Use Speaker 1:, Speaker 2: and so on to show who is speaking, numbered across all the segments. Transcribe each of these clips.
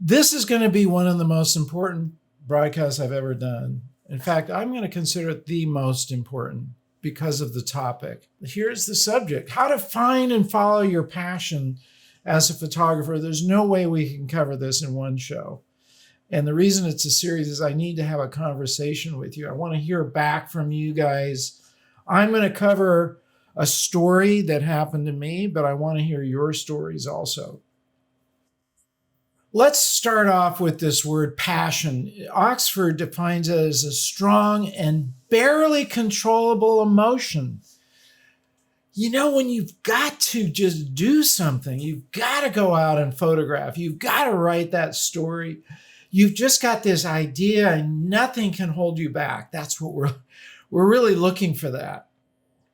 Speaker 1: This is going to be one of the most important broadcasts I've ever done. In fact, I'm going to consider it the most important because of the topic. Here's the subject: how to find and follow your passion as a photographer. There's no way we can cover this in one show. And the reason it's a series is I need to have a conversation with you. I want to hear back from you guys. I'm going to cover a story that happened to me, but I want to hear your stories also. Let's start off with this word passion. Oxford defines it as a strong and barely controllable emotion. You know, when you've got to just do something, you've got to go out and photograph, you've got to write that story. You've just got this idea and nothing can hold you back. That's what we're really looking for that.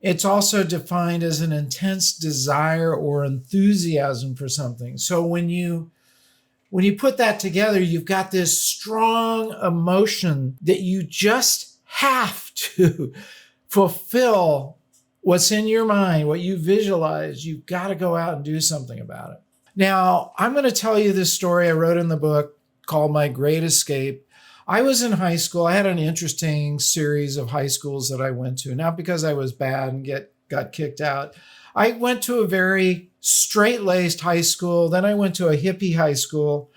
Speaker 1: It's also defined as an intense desire or enthusiasm for something. So when you put that together, you've got this strong emotion that you just have to fulfill what's in your mind, what you visualize. You've got to go out and do something about it. Now, I'm going to tell you this story I wrote in the book called My Great Escape. I was in high school. I had an interesting series of high schools that I went to, not because I was bad and got kicked out. I went to a very straight-laced high school. Then I went to a hippie high school.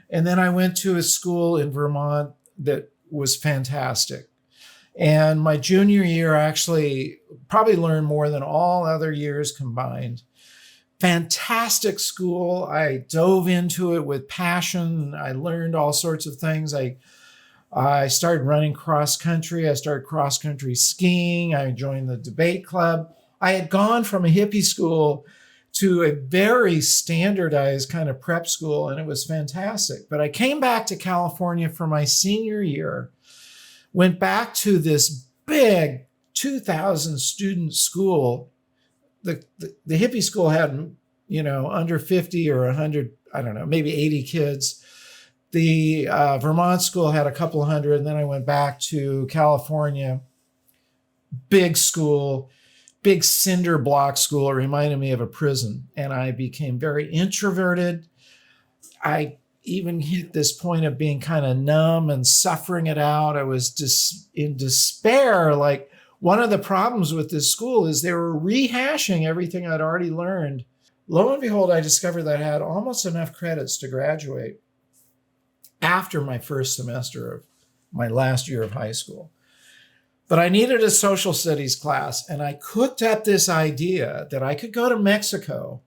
Speaker 1: And then I went to a school in Vermont that was fantastic. And my junior year, I actually probably learned more than all other years combined. Fantastic school. I dove into it with passion. I learned all sorts of things. I started running cross country. I started cross country skiing. I joined the debate club. I had gone from a hippie school to a very standardized kind of prep school, and it was fantastic. But I came back to California for my senior year, went back to this big 2,000 student school. The hippie school had, under 50 or 100, I don't know, maybe 80 kids. The Vermont school had a couple hundred, and then I went back to California. Big school, big cinder block school. It reminded me of a prison, and I became very introverted. I even hit this point of being kind of numb and suffering it out. I was just in despair. Like, one of the problems with this school is they were rehashing everything I'd already learned. Lo and behold, I discovered that I had almost enough credits to graduate after my first semester of my last year of high school. But I needed a social studies class, and I cooked up this idea that I could go to Mexico.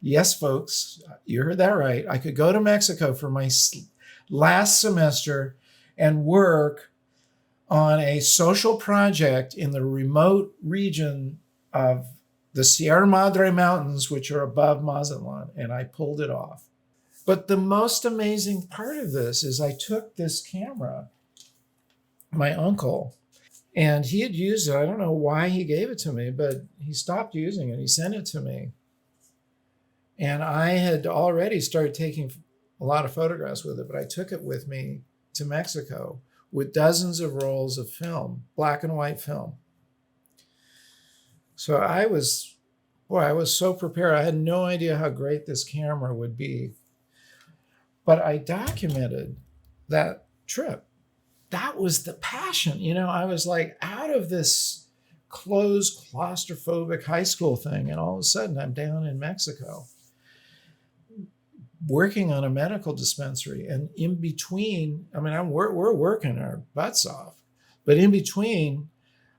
Speaker 1: Yes, folks, you heard that right. I could go to Mexico for my last semester and work on a social project in the remote region of the Sierra Madre Mountains, which are above Mazatlan, and I pulled it off. But the most amazing part of this is I took this camera, my uncle, and he had used it. I don't know why he gave it to me, but he stopped using it. He sent it to me. And I had already started taking a lot of photographs with it, but I took it with me to Mexico with dozens of rolls of film, black and white film. So I was so prepared. I had no idea how great this camera would be. But I documented that trip. That was the passion. I was like out of this closed, claustrophobic high school thing. And all of a sudden I'm down in Mexico working on a medical dispensary. And in between, we're working our butts off. But in between,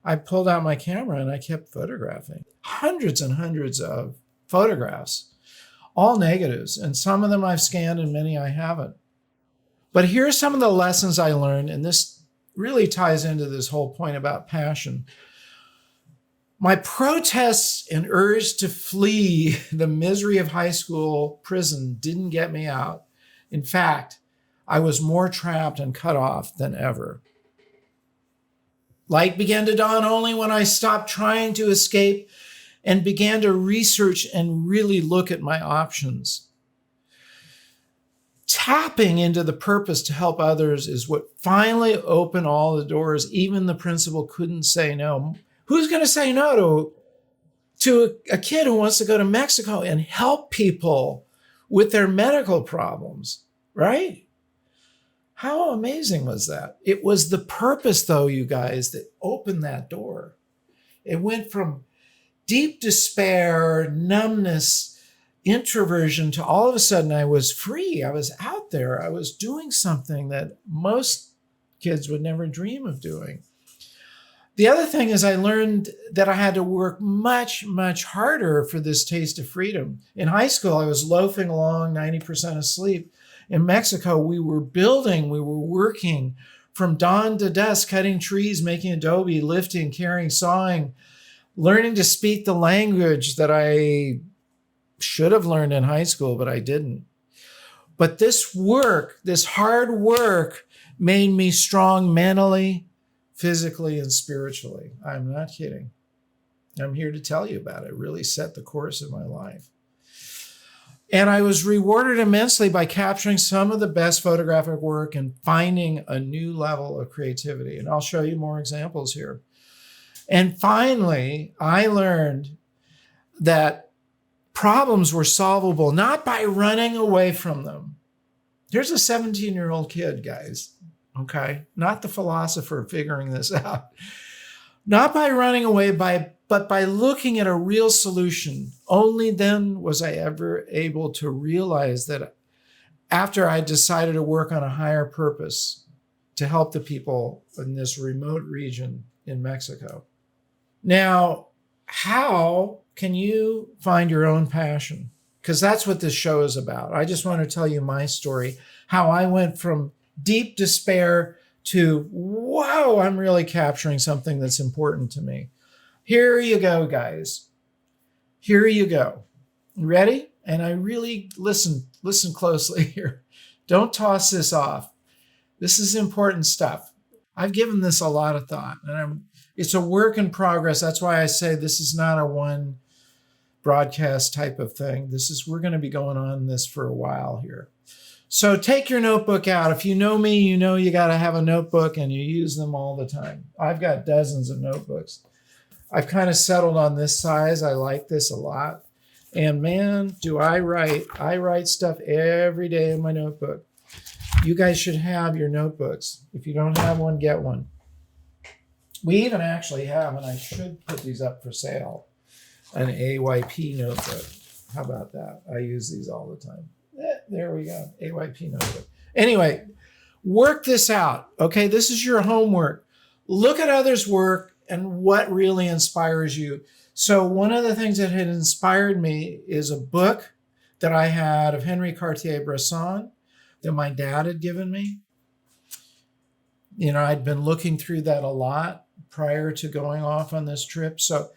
Speaker 1: I pulled out my camera and I kept photographing hundreds and hundreds of photographs, all negatives. And some of them I've scanned and many I haven't. But here are some of the lessons I learned, and this really ties into this whole point about passion. My protests and urge to flee the misery of high school prison didn't get me out. In fact, I was more trapped and cut off than ever. Light began to dawn only when I stopped trying to escape and began to research and really look at my options. Tapping into the purpose to help others is what finally opened all the doors. Even the principal couldn't say no. Who's going to say no to a kid who wants to go to Mexico and help people with their medical problems? right? How amazing was that? It was the purpose, though, you guys, that opened that door. It went from deep despair, numbness, introversion to all of a sudden I was free. I was out there. I was doing something that most kids would never dream of doing. The other thing is I learned that I had to work much, much harder for this taste of freedom. In high school, I was loafing along 90% asleep. In Mexico, we were building, we were working from dawn to dusk, cutting trees, making adobe, lifting, carrying, sawing, learning to speak the language that I should have learned in high school, but I didn't. But this work, this hard work, made me strong mentally, physically, and spiritually. I'm not kidding. I'm here to tell you about it. It really set the course of my life. And I was rewarded immensely by capturing some of the best photographic work and finding a new level of creativity. And I'll show you more examples here. And finally, I learned that problems were solvable not by running away from them. Here's a 17-year-old kid, guys, okay? Not the philosopher figuring this out. Not by running away, but by looking at a real solution. Only then was I ever able to realize that after I decided to work on a higher purpose to help the people in this remote region in Mexico. Now, how can you find your own passion? Because that's what this show is about. I just want to tell you my story, how I went from deep despair to, whoa, I'm really capturing something that's important to me. Here you go, guys. Here you go. You ready? And I really listen closely here. Don't toss this off. This is important stuff. I've given this a lot of thought, and it's a work in progress. That's why I say this is not a one broadcast type of thing. We're going to be going on this for a while here. So take your notebook out. If you know me, you know you got to have a notebook and you use them all the time. I've got dozens of notebooks. I've kind of settled on this size. I like this a lot. And man, do I write. I write stuff every day in my notebook. You guys should have your notebooks. If you don't have one, get one. We even actually have, and I should put these up for sale, an AYP notebook. How about that? I use these all the time. There we go, AYP notebook. Anyway, work this out, okay? This is your homework. Look at others' work and what really inspires you. So one of the things that had inspired me is a book that I had of Henri Cartier-Bresson that my dad had given me. You know, I'd been looking through that a lot prior to going off on this trip. So,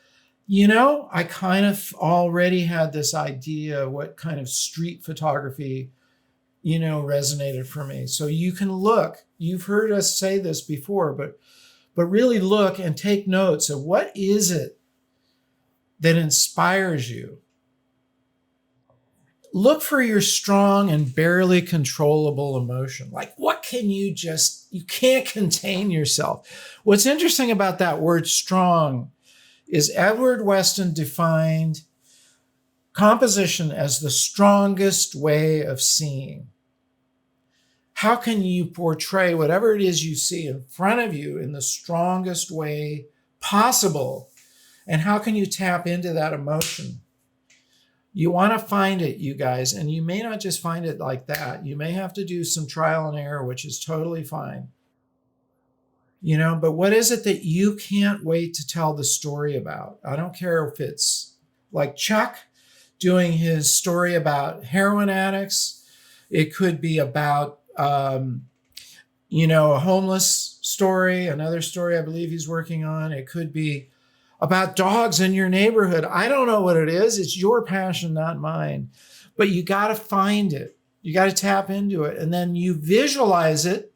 Speaker 1: you know, I kind of already had this idea of what kind of street photography, you know, resonated for me. So you can look. You've heard us say this before, but really look and take notes of what is it that inspires you. Look for your strong and barely controllable emotion. Like, what can you can't contain yourself. What's interesting about that word strong is Edward Weston defined composition as the strongest way of seeing. How can you portray whatever it is you see in front of you in the strongest way possible? And how can you tap into that emotion? You want to find it, you guys, and you may not just find it like that. You may have to do some trial and error, which is totally fine. You know, but what is it that you can't wait to tell the story about? I don't care if it's like Chuck doing his story about heroin addicts. It could be about, you know, a homeless story, another story I believe he's working on. It could be about dogs in your neighborhood. I don't know what it is. It's your passion, not mine. But you got to find it. You got to tap into it. And then you visualize it.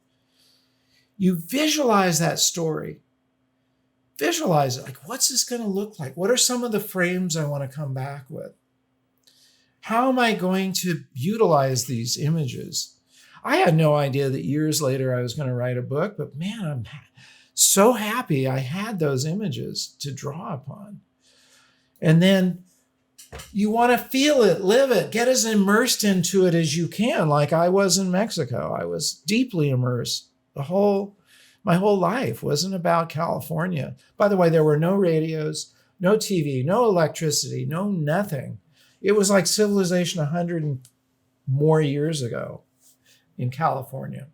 Speaker 1: You visualize that story. Visualize it. Like, what's this going to look like? What are some of the frames I want to come back with? How am I going to utilize these images? I had no idea that years later I was going to write a book, but man, I'm so happy I had those images to draw upon. And then You want to feel it, live it, get as immersed into it as you can. Like I was in Mexico. I was deeply immersed. My whole life wasn't about California. By the way, there were no radios, no TV, no electricity, no nothing. It was like civilization 100 and more years ago in California.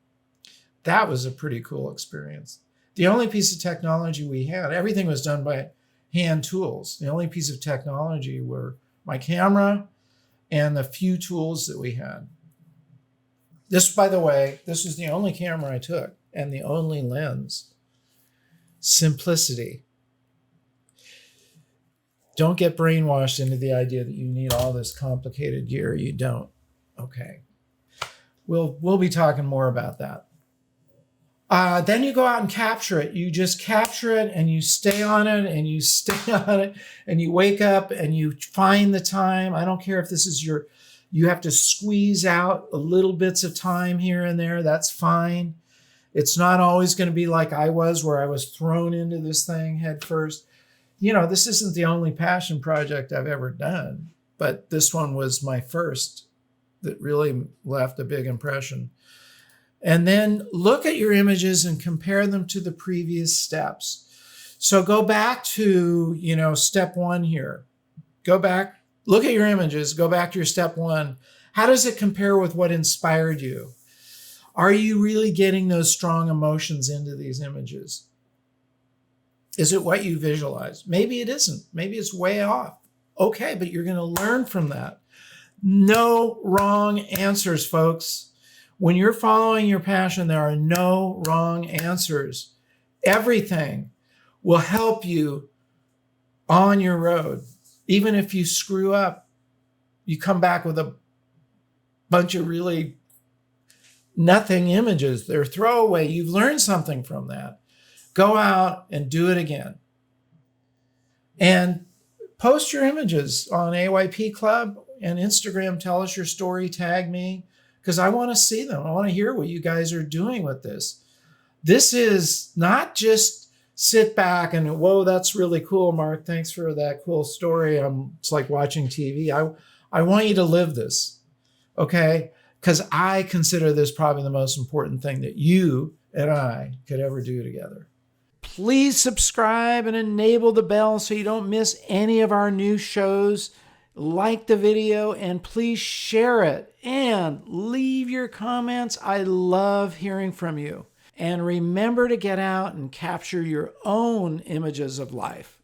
Speaker 1: That was a pretty cool experience. The only piece of technology we had, everything was done by hand tools. The only piece of technology were my camera and the few tools that we had. This, by the way, this was the only camera I took and the only lens. Simplicity. Don't get brainwashed into the idea that you need all this complicated gear. You don't. Okay. We'll be talking more about that. Then you go out and capture it. You just capture it and you stay on it and you stay on it and you wake up and you find the time. I don't care if this is you have to squeeze out a little bits of time here and there. That's fine. It's not always going to be like I was, where I was thrown into this thing head first. This isn't the only passion project I've ever done, but this one was my first that really left a big impression. And then look at your images and compare them to the previous steps. So go back to, step one here. Go back, look at your images, go back to your step one. How does it compare with what inspired you? Are you really getting those strong emotions into these images? Is it what you visualized? Maybe it isn't. Maybe it's way off. Okay, but you're going to learn from that. No wrong answers, folks. When you're following your passion, there are no wrong answers. Everything will help you on your road. Even if you screw up, you come back with a bunch of really nothing images. They're throwaway. You've learned something from that. Go out and do it again. And post your images on AYP Club and Instagram. Tell us your story. Tag me, because I want to see them. I want to hear what you guys are doing with this. This is not just sit back and, whoa, that's really cool, Mark. Thanks for that cool story. It's like watching TV. I want you to live this, okay? Because I consider this probably the most important thing that you and I could ever do together. Please subscribe and enable the bell so you don't miss any of our new shows. Like the video and please share it and leave your comments. I love hearing from you. And remember to get out and capture your own images of life.